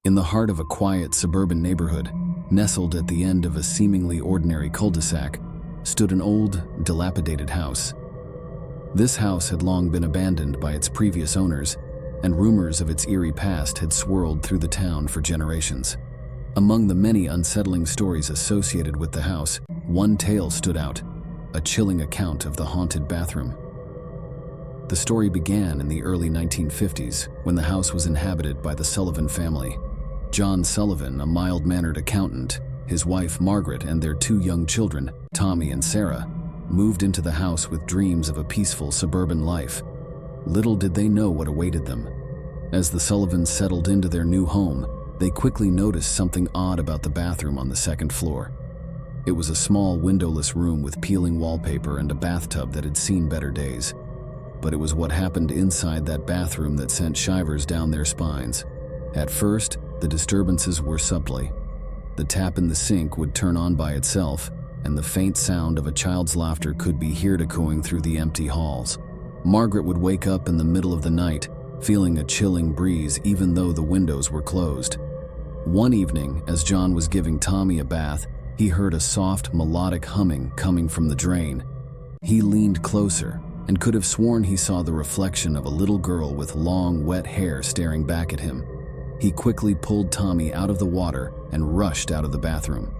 In the heart of a quiet suburban neighborhood, nestled at the end of a seemingly ordinary cul-de-sac, stood an old, dilapidated house. This house had long been abandoned by its previous owners, and rumors of its eerie past had swirled through the town for generations. Among the many unsettling stories associated with the house, one tale stood out, a chilling account of the haunted bathroom. The story began in the early 1950s when the house was inhabited by the Sullivan family. John Sullivan, a mild-mannered accountant, his wife Margaret, and their two young children, Tommy and Sarah, moved into the house with dreams of a peaceful suburban life. Little did they know what awaited them. As the Sullivans settled into their new home, they quickly noticed something odd about the bathroom on the second floor. It was a small windowless room with peeling wallpaper and a bathtub that had seen better days. But it was what happened inside that bathroom that sent shivers down their spines. At first, the disturbances were subtly. The tap in the sink would turn on by itself, and the faint sound of a child's laughter could be heard echoing through the empty halls. Margaret would wake up in the middle of the night, feeling a chilling breeze even though the windows were closed. One evening, as John was giving Tommy a bath, he heard a soft, melodic humming coming from the drain. He leaned closer and could have sworn he saw the reflection of a little girl with long, wet hair staring back at him. He quickly pulled Tommy out of the water and rushed out of the bathroom.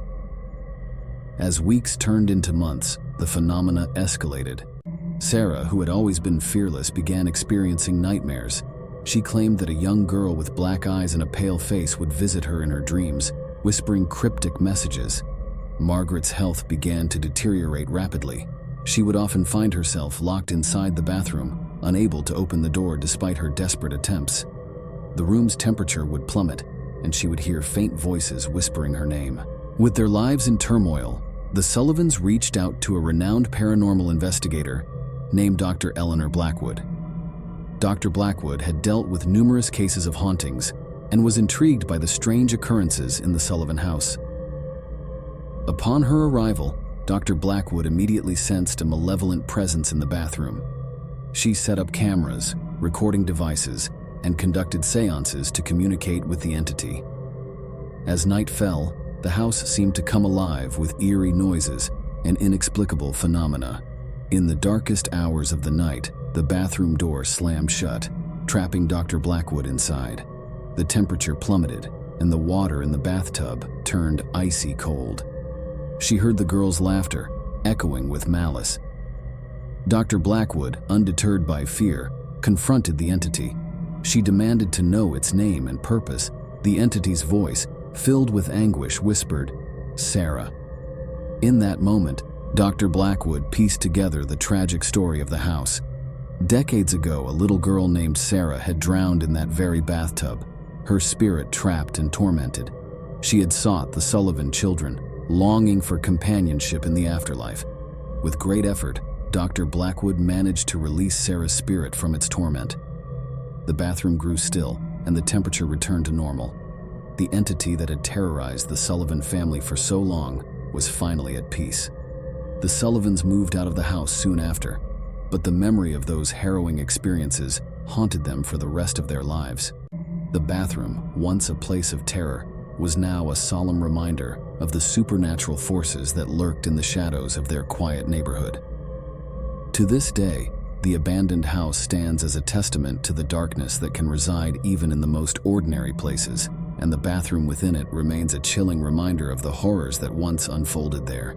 As weeks turned into months, the phenomena escalated. Sarah, who had always been fearless, began experiencing nightmares. She claimed that a young girl with black eyes and a pale face would visit her in her dreams, whispering cryptic messages. Margaret's health began to deteriorate rapidly. She would often find herself locked inside the bathroom, unable to open the door despite her desperate attempts. The room's temperature would plummet, and she would hear faint voices whispering her name. With their lives in turmoil, the Sullivans reached out to a renowned paranormal investigator named Dr. Eleanor Blackwood. Dr. Blackwood had dealt with numerous cases of hauntings and was intrigued by the strange occurrences in the Sullivan house. Upon her arrival, Dr. Blackwood immediately sensed a malevolent presence in the bathroom. She set up cameras, recording devices, and conducted seances to communicate with the entity. As night fell, the house seemed to come alive with eerie noises and inexplicable phenomena. In the darkest hours of the night, the bathroom door slammed shut, trapping Dr. Blackwood inside. The temperature plummeted, and the water in the bathtub turned icy cold. She heard the girl's laughter, echoing with malice. Dr. Blackwood, undeterred by fear, confronted the entity. She demanded to know its name and purpose. The entity's voice, filled with anguish, whispered, "Sarah." In that moment, Dr. Blackwood pieced together the tragic story of the house. Decades ago, a little girl named Sarah had drowned in that very bathtub, her spirit trapped and tormented. She had sought the Sullivan children, longing for companionship in the afterlife. With great effort, Dr. Blackwood managed to release Sarah's spirit from its torment. The bathroom grew still, and the temperature returned to normal. The entity that had terrorized the Sullivan family for so long was finally at peace. The Sullivans moved out of the house soon after, but the memory of those harrowing experiences haunted them for the rest of their lives. The bathroom, once a place of terror, was now a solemn reminder of the supernatural forces that lurked in the shadows of their quiet neighborhood. To this day, the abandoned house stands as a testament to the darkness that can reside even in the most ordinary places, and the bathroom within it remains a chilling reminder of the horrors that once unfolded there.